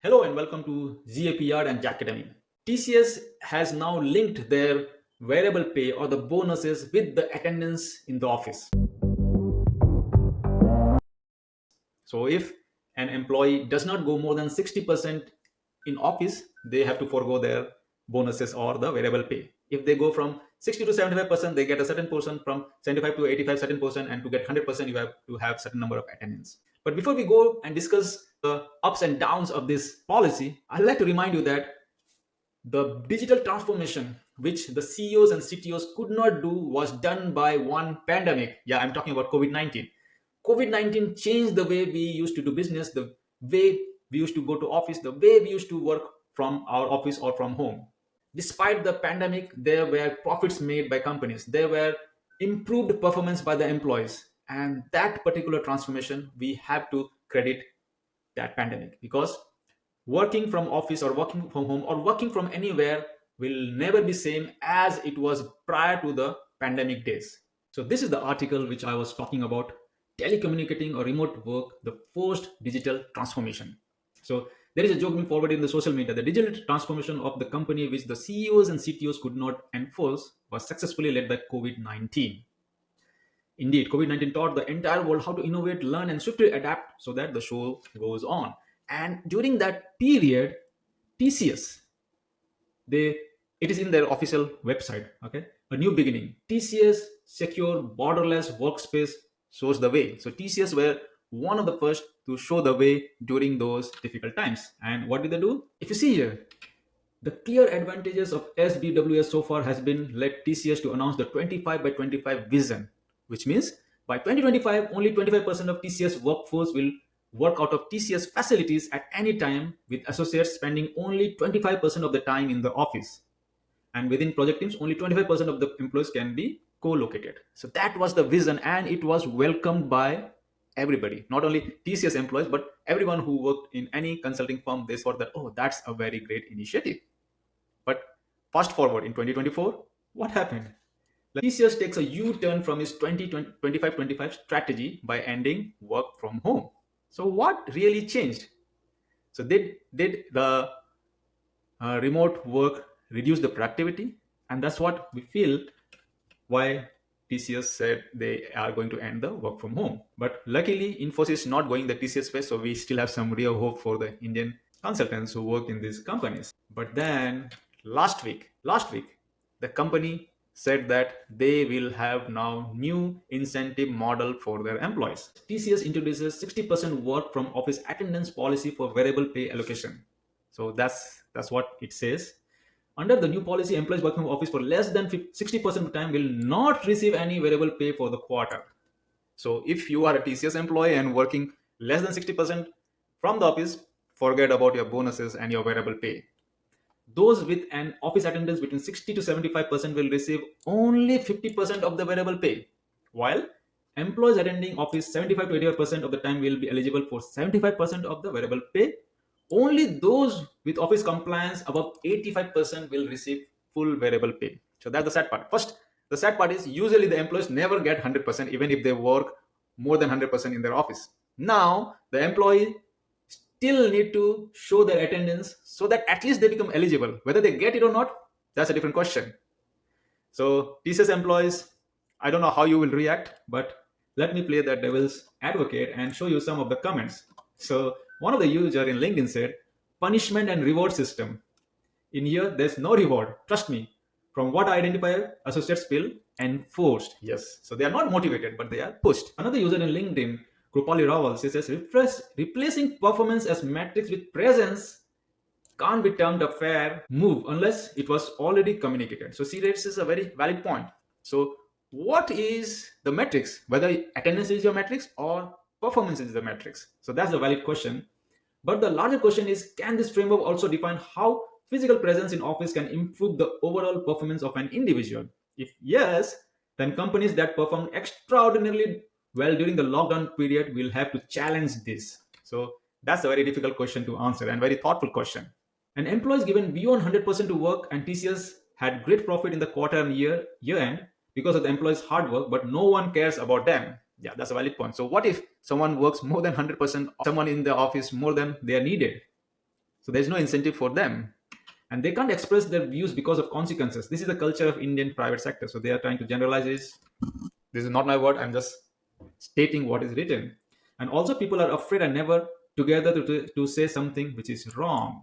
Hello and welcome to GAP Yard and Jack Academy. TCS has now linked their variable pay or the bonuses with the attendance in the office. So if an employee does not go more than 60% in office, they have to forego their bonuses or the variable pay. If they go from 60 to 75%, they get a certain portion, from 75 to 85 certain portion, and to get 100% you have to have certain number of attendance. But before we go and discuss the ups and downs of this policy, I'd like to remind you that the digital transformation which the CEOs and CTOs could not do was done by one pandemic. Yeah, I'm talking about COVID-19. COVID-19 changed the way we used to do business, the way we used to go to office, the way we used to work from our office or from home. Despite the pandemic, there were profits made by companies. There were improved performance by the employees. And that particular transformation, we have to credit that pandemic, because working from office or working from home or working from anywhere will never be same as it was prior to the pandemic days. So this is the article which I was talking about: telecommunicating or remote work, the forced digital transformation. So there is a joke being forwarded in the social media: the digital transformation of the company which the CEOs and CTOs could not enforce was successfully led by COVID-19. Indeed, COVID-19 taught the entire world how to innovate, learn, and swiftly adapt, so that the show goes on. And during that period, TCS, they it is in their official website. Okay, a new beginning. TCS secure borderless workspace shows the way. So TCS were one of the first to show the way during those difficult times. And what did they do? If you see here, the clear advantages of SBWS so far has been led TCS to announce the 25 by 25 vision, which means by 2025, only 25% of TCS workforce will work out of TCS facilities at any time, with associates spending only 25% of the time in the office. And within project teams, only 25% of the employees can be co-located. So that was the vision, and it was welcomed by everybody, not only TCS employees, but everyone who worked in any consulting firm. They thought that, oh, that's a very great initiative. But fast forward in 2024, what happened? TCS takes a U-turn from its 2025 strategy by ending work from home. So what really changed? So did the remote work reduce the productivity? And that's what we feel why TCS said they are going to end the work from home. But luckily, Infosys is not going the TCS way, so we still have some real hope for the Indian consultants who work in these companies. But then last week, the company said that they will have now new incentive model for their employees. TCS introduces 60% work from office attendance policy for variable pay allocation. So that's what it says. Under the new policy, employees working from office for less than 60% of the time will not receive any variable pay for the quarter. So if you are a TCS employee and working less than 60% from the office, forget about your bonuses and your variable pay. Those with an office attendance between 60 to 75% will receive only 50% of the variable pay, while employees attending office 75 to 85% of the time will be eligible for 75% of the variable pay. Only those with office compliance above 85% will receive full variable pay. So that's the sad part. First, the sad part is usually the employees never get 100% even if they work more than 100% in their office. Now, the employee still need to show their attendance so that at least they become eligible. Whether they get it or not, that's a different question. So, TCS employees, I don't know how you will react, but let me play the devil's advocate and show you some of the comments. So, one of the user in LinkedIn said, punishment and reward system. In here, there's no reward. Trust me. From what I identify, associates feel enforced. Yes. So they are not motivated, but they are pushed. Another user in LinkedIn, Krupali Rawal, says, replacing performance as metrics with presence can't be termed a fair move unless it was already communicated. So see, this is a very valid point. So what is the metrics? Whether attendance is your metrics or performance is the metrics. So that's a valid question. But the larger question is, can this framework also define how physical presence in office can improve the overall performance of an individual? If yes, then companies that perform extraordinarily well during the lockdown period will have to challenge this. So that's a very difficult question to answer and very thoughtful question. And employees given beyond 100% to work, and TCS had great profit in the quarter and year end because of the employees' hard work, but no one cares about them. Yeah, that's a valid point. So what if someone works more than 100%, someone in the office more than they are needed? So there's no incentive for them, and they can't express their views because of consequences. This is the culture of Indian private sector. So they are trying to generalize this. This is not my word. I'm just stating what is written. And also, people are afraid and never together to say something which is wrong.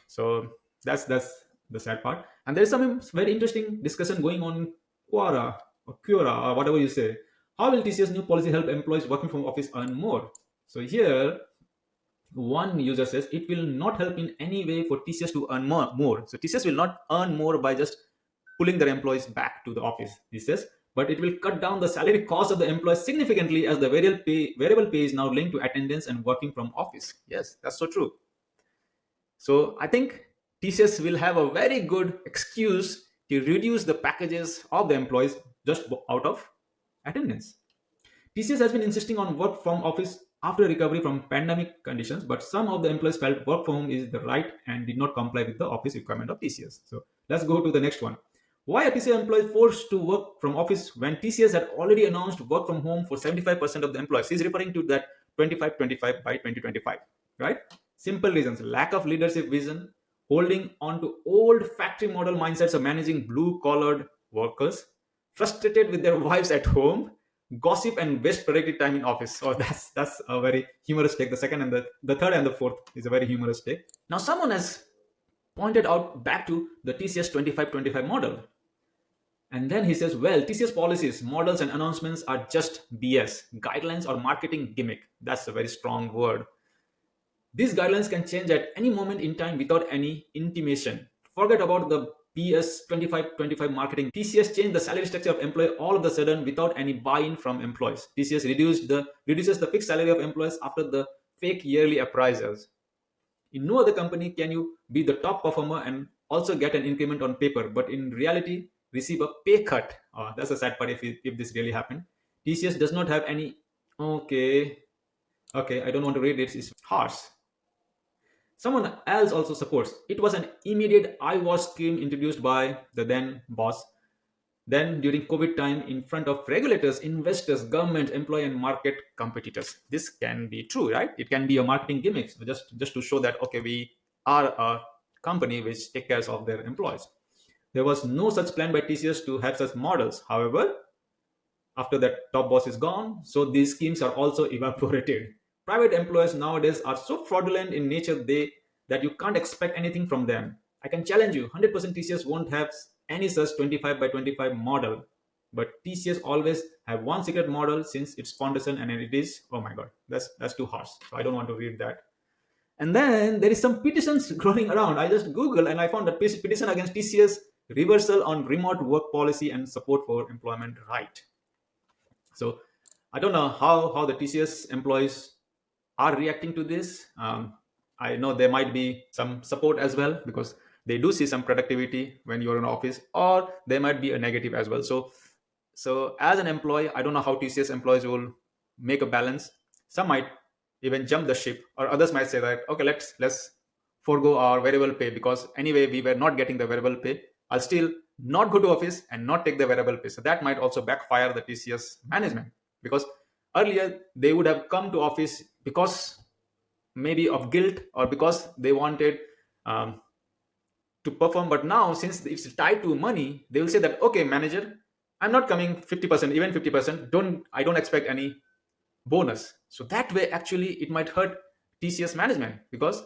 So that's the sad part. And there is some very interesting discussion going on in Quora or whatever you say. How will TCS new policy help employees working from office earn more? So here, one user says it will not help in any way for TCS to earn more. So TCS will not earn more by just pulling their employees back to the office, he says, but it will cut down the salary cost of the employees significantly as the variable pay is now linked to attendance and working from office. Yes, that's so true. So I think TCS will have a very good excuse to reduce the packages of the employees just out of attendance. TCS has been insisting on work from office after recovery from pandemic conditions, but some of the employees felt work from home is the right and did not comply with the office requirement of TCS. So let's go to the next one. Why are TCS employees forced to work from office when TCS had already announced work from home for 75% of the employees? He's referring to that 25-25 by 2025, right? Simple reasons: lack of leadership vision, holding on to old factory model mindsets of managing blue collared workers, frustrated with their wives at home, gossip and waste productive time in office. So that's a very humorous take. The second and the third and the fourth is a very humorous take. Now someone has pointed out back to the TCS 25-25 model. And then he says, well, TCS policies, models, and announcements are just BS, guidelines or marketing gimmick. That's a very strong word. These guidelines can change at any moment in time without any intimation. Forget about the BS 25-25 marketing. TCS changed the salary structure of employee all of a sudden without any buy-in from employees. TCS reduces the fixed salary of employees after the fake yearly appraisals. In no other company can you be the top performer and also get an increment on paper, but in reality, receive a pay cut. That's a sad part if this really happened. TCS does not have any. Okay, okay, I don't want to read it. It's harsh. Someone else also supports. It was an immediate eyewash scheme introduced by the then boss. Then during COVID time, in front of regulators, investors, government, employee, and market competitors. This can be true, right? It can be a marketing gimmick, so just to show that okay, we are a company which take care of their employees. There was no such plan by TCS to have such models. However, after that top boss is gone, so these schemes are also evaporated. Private employers nowadays are so fraudulent in nature that you can't expect anything from them. I can challenge you, 100% TCS won't have any such 25 by 25 model, but TCS always have one secret model since its foundation, and it is, oh my god, that's too harsh, so I don't want to read that. And then there is some petitions going around. I just Google and I found that petition against TCS reversal on remote work policy and support for employment right. So I don't know how the TCS employees are reacting to this. I know there might be some support as well because they do see some productivity when you're in office, or there might be a negative as well. So as an employee, I don't know how TCS employees will make a balance. Some might even jump the ship, or others might say that okay, let's forego our variable pay because anyway we were not getting the variable pay. I'll still not go to office and not take the variable pay. So that might also backfire the TCS management because earlier they would have come to office because maybe of guilt or because they wanted um, to perform, but now since it's tied to money, they will say that okay, manager, I'm not coming 50%, even 50%. I don't expect any bonus. So that way, actually, it might hurt TCS management because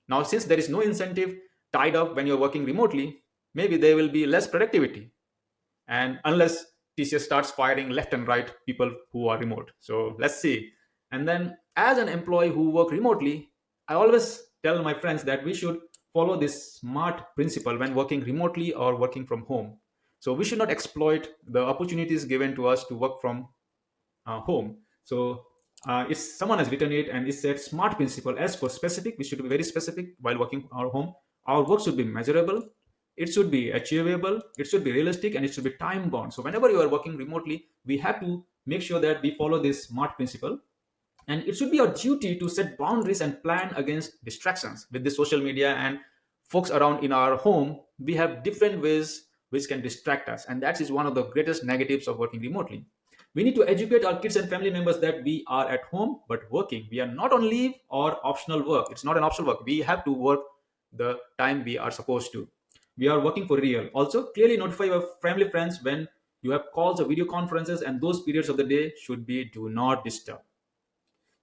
now since there is no incentive tied up when you're working remotely, maybe there will be less productivity. And unless TCS starts firing left and right people who are remote. So let's see. And then as an employee who work remotely, I always tell my friends that we should follow this SMART principle when working remotely or working from home. So we should not exploit the opportunities given to us to work from home. So if someone has written it and it said SMART principle, as for specific, we should be very specific while working our home. Our work should be measurable, it should be achievable, it should be realistic, and it should be time bound. So whenever you are working remotely, we have to make sure that we follow this SMART principle. And it should be our duty to set boundaries and plan against distractions. With the social media and folks around in our home, we have different ways which can distract us. And that is one of the greatest negatives of working remotely. We need to educate our kids and family members that we are at home but working. We are not on leave or optional work. It's not an optional work. We have to work the time we are supposed to. We are working for real. Also, clearly notify your family friends when you have calls or video conferences, and those periods of the day should be do not disturb.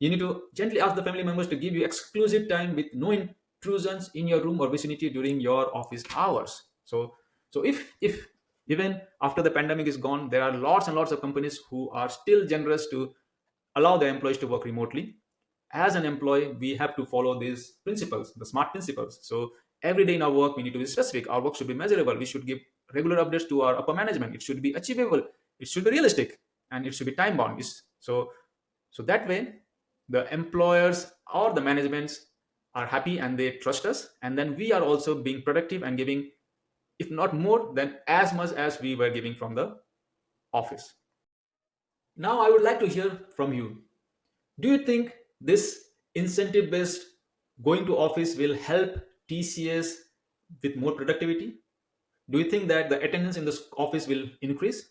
You need to gently ask the family members to give you exclusive time with no intrusions in your room or vicinity during your office hours. So if even after the pandemic is gone, there are lots and lots of companies who are still generous to allow their employees to work remotely. As an employee, we have to follow these principles, the smart principles. So every day in our work, we need to be specific. Our work should be measurable. We should give regular updates to our upper management. It should be achievable. It should be realistic, and it should be time bound. So that way, the employers or the managements are happy and they trust us, and then we are also being productive and giving, if not more, than as much as we were giving from the office. Now, I would like to hear from you. Do you think this incentive based going to office will help TCS with more productivity? Do you think that the attendance in the office will increase?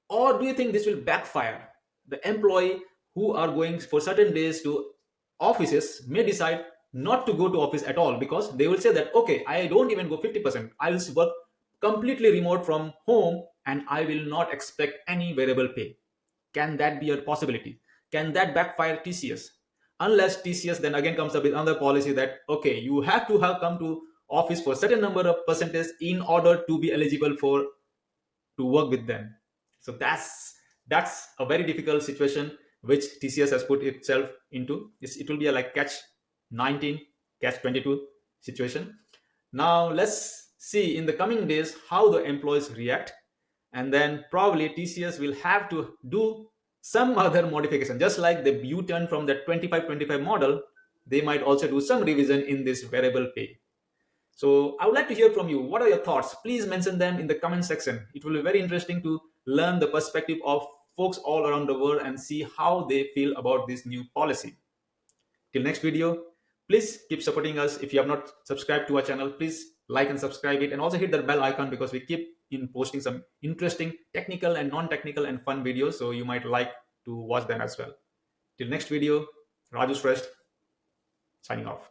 Or do you think this will backfire? The employee who are going for certain days to offices may decide not to go to office at all because they will say that, okay, I don't even go 50%. I will work completely remote from home and I will not expect any variable pay. Can that be a possibility? Can that backfire TCS? Unless TCS then again comes up with another policy that, okay, you have to have come to office for certain number of percentage in order to be eligible for to work with them. So that's a very difficult situation which TCS has put itself into. It will be a like catch 19, catch 22 situation. Now let's see in the coming days how the employees react, and then probably TCS will have to do some other modification, just like the U-turn from the 25-25 model. They might also do some revision in this variable pay. So I would like to hear from you. What are your thoughts? Please mention them in the comment section. It will be very interesting to learn the perspective of folks all around the world and see how they feel about this new policy. Till next video, please keep supporting us. If you have not subscribed to our channel, please like and subscribe it, and also hit that bell icon because we keep in posting some interesting technical and non-technical and fun videos. So you might like to watch them as well. Till next video, Raju Shrestha signing off.